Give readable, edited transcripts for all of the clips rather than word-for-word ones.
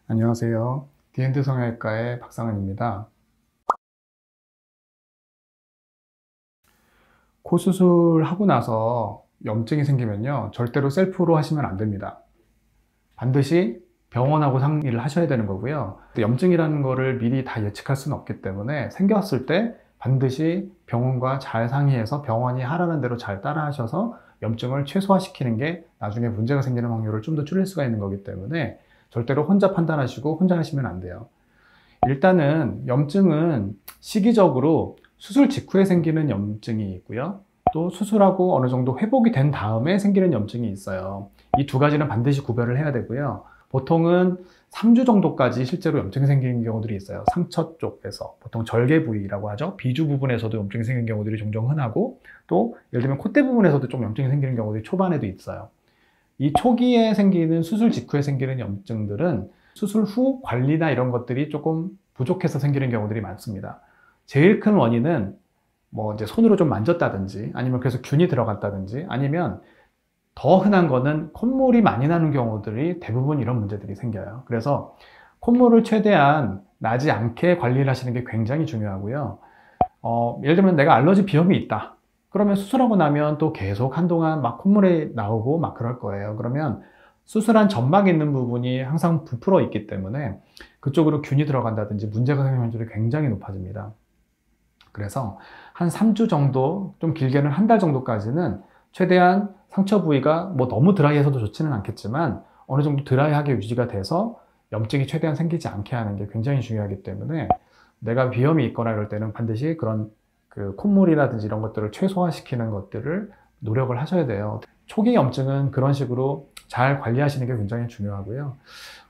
안녕하세요. 디엔드 성형외과의 박상은입니다. 코 수술하고 나서 염증이 생기면요, 절대로 셀프로 하시면 안 됩니다. 반드시 병원하고 상의를 하셔야 되는 거고요. 염증이라는 거를 미리 다 예측할 수는 없기 때문에 생겼을 때 반드시 병원과 잘 상의해서 병원이 하라는 대로 잘 따라 하셔서 염증을 최소화시키는 게 나중에 문제가 생기는 확률을 좀 더 줄일 수가 있는 거기 때문에 절대로 혼자 판단하시고 혼자 하시면 안 돼요. 일단은 염증은 시기적으로 수술 직후에 생기는 염증이 있고요. 또 수술하고 어느 정도 회복이 된 다음에 생기는 염증이 있어요. 이 두 가지는 반드시 구별을 해야 되고요. 보통은 3주 정도까지 실제로 염증이 생기는 경우들이 있어요. 상처 쪽에서 보통 절개 부위라고 하죠. 비주 부분에서도 염증이 생기는 경우들이 종종 흔하고, 또 예를 들면 콧대 부분에서도 좀 염증이 생기는 경우들이 초반에도 있어요. 이 초기에 생기는 수술 직후에 생기는 염증들은 수술 후 관리나 이런 것들이 조금 부족해서 생기는 경우들이 많습니다. 제일 큰 원인은 뭐 이제 손으로 좀 만졌다든지, 아니면 그래서 균이 들어갔다든지, 아니면 더 흔한 거는 콧물이 많이 나는 경우들이 대부분 이런 문제들이 생겨요. 그래서 콧물을 최대한 나지 않게 관리를 하시는 게 굉장히 중요하고요. 예를 들면 내가 알러지 비염이 있다. 그러면 수술하고 나면 또 계속 한동안 막 콧물이 나오고 막 그럴 거예요. 그러면 수술한 점막에 있는 부분이 항상 부풀어 있기 때문에 그쪽으로 균이 들어간다든지 문제가 생길 확률이 굉장히 높아집니다. 그래서 한 3주 정도, 좀 길게는 한 달 정도까지는 최대한 상처 부위가 뭐 너무 드라이해서도 좋지는 않겠지만 어느 정도 드라이하게 유지가 돼서 염증이 최대한 생기지 않게 하는 게 굉장히 중요하기 때문에, 내가 비염이 있거나 이럴 때는 반드시 그런 그 콧물이라든지 이런 것들을 최소화시키는 것들을 노력을 하셔야 돼요. 초기 염증은 그런 식으로 잘 관리하시는 게 굉장히 중요하고요.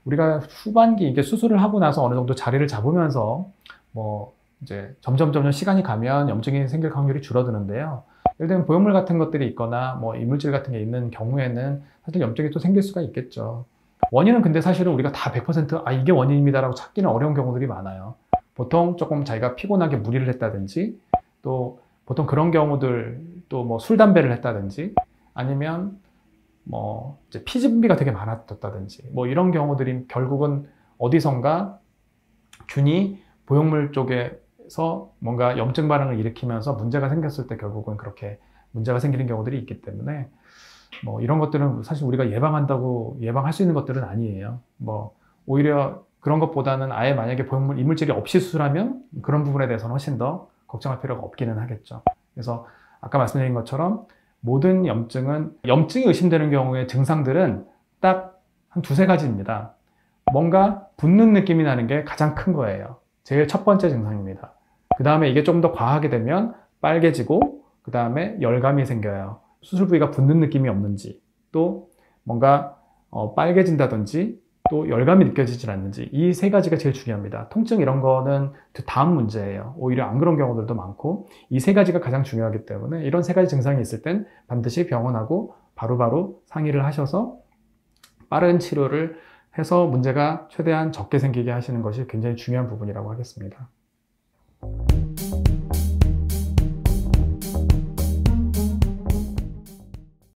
우리가 후반기 이게 수술을 하고 나서 어느 정도 자리를 잡으면서 뭐 이제 점점 시간이 가면 염증이 생길 확률이 줄어드는데요. 예를 들면 보형물 같은 것들이 있거나 뭐 이물질 같은 게 있는 경우에는 사실 염증이 또 생길 수가 있겠죠. 원인은 근데 사실은 우리가 다 100% 이게 원인입니다라고 찾기는 어려운 경우들이 많아요. 보통 조금 자기가 피곤하게 무리를 했다든지, 또 보통 그런 경우들, 또 뭐 술, 담배를 했다든지, 아니면 뭐 이제 피 분비가 되게 많았다든지, 뭐 이런 경우들이 결국은 어디선가 균이 보형물 쪽에서 뭔가 염증 반응을 일으키면서 문제가 생겼을 때 결국은 그렇게 문제가 생기는 경우들이 있기 때문에, 뭐 이런 것들은 사실 우리가 예방한다고 예방할 수 있는 것들은 아니에요. 뭐 오히려 그런 것보다는 아예 만약에 보형물 이물질이 없이 수술하면 그런 부분에 대해서는 훨씬 더 걱정할 필요가 없기는 하겠죠. 그래서 아까 말씀드린 것처럼 모든 염증이 의심되는 경우의 증상들은 딱 한 두세 가지입니다. 뭔가 붓는 느낌이 나는 게 가장 큰 거예요. 제일 첫 번째 증상입니다. 그 다음에 이게 좀 더 과하게 되면 빨개지고, 그 다음에 열감이 생겨요. 수술 부위가 붓는 느낌이 없는지, 또 뭔가 빨개진다든지, 또 열감이 느껴지질 않는지, 이 세 가지가 제일 중요합니다. 통증 이런 거는 다음 문제예요. 오히려 안 그런 경우들도 많고, 이 세 가지가 가장 중요하기 때문에 이런 세 가지 증상이 있을 땐 반드시 병원하고 바로바로 상의를 하셔서 빠른 치료를 해서 문제가 최대한 적게 생기게 하시는 것이 굉장히 중요한 부분이라고 하겠습니다.